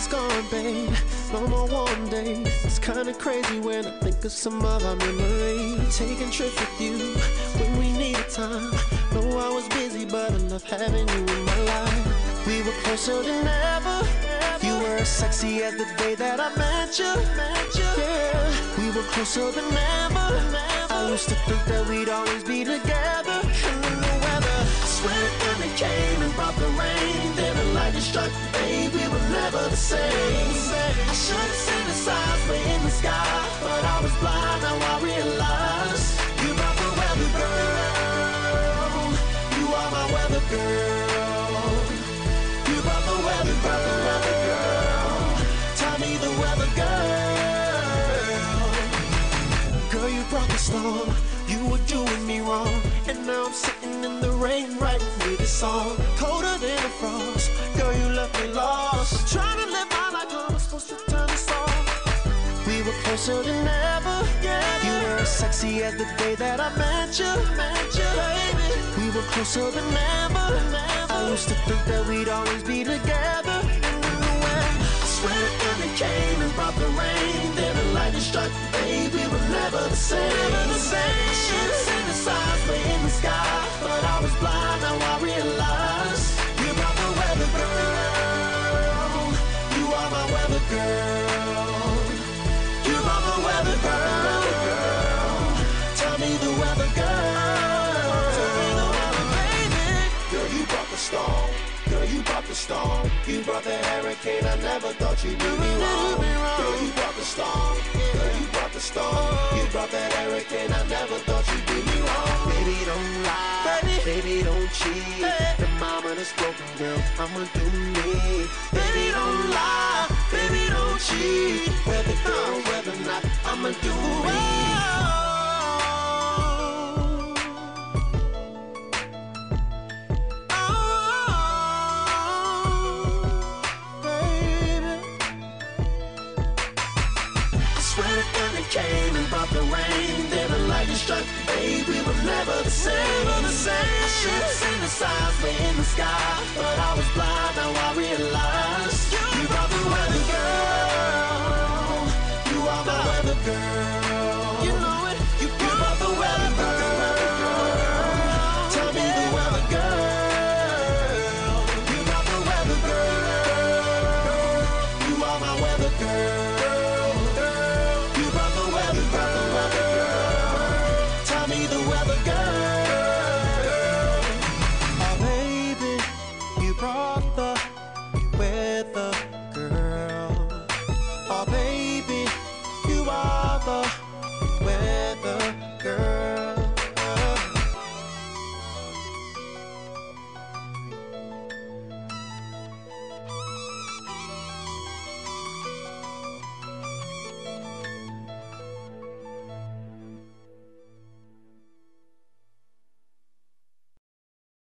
is gone, babe. No more warm days. It's kinda crazy when I think of some of our memories. Taking trips with you when we needed time. Know I was busy, but I love having you in my life. We were closer than ever. You were as sexy as the day that I met you. Yeah, we were closer than ever. I used to think that we'd always be together. And then the weather, I swear it finally came and brought the rain. Then the lightning struck, babe, we were never the same. I should've seen the signs way in the sky, but I was blind, now I realize you brought the weather, girl. You are my weather girl. You brought the weather, girl. Tell me the weather, girl. Girl, you brought the storm. You were doing me wrong, and now I'm sitting in the rain writing you this song. Colder than a frost. Girl, you left me lost. Trying to live my life, how I'm supposed to turn this off. We were closer than ever. You were as sexy as the day that I met you. Baby, we were closer than ever. I used to think that we'd always be together. I swear it finally came and brought the rain. Then the lightning struck, babe, we were never the same. I should've seen the signs way in the sky, but I was blind, now I realize you brought the weather, girl. You are my weather girl. You brought the weather, girl. Tell me the weather, girl. Tell me the weather, baby. Girl, you brought the storm. Girl, you brought the storm. You brought the hurricane. I never thought you'd do me wrong. Girl, you brought the storm. Girl, you brought the storm. You brought the hurricane. I never thought you'd do me wrong. Baby, don't lie. Baby, don't cheat. The mama that's broken, girl, I'ma do me. Baby, don't lie. Baby, don't cheat. Whether girl, whether not, I'ma do me. Came and brought the rain, then the lightning struck, babe, we were never the same. I should've seen the signs way in the sky, but I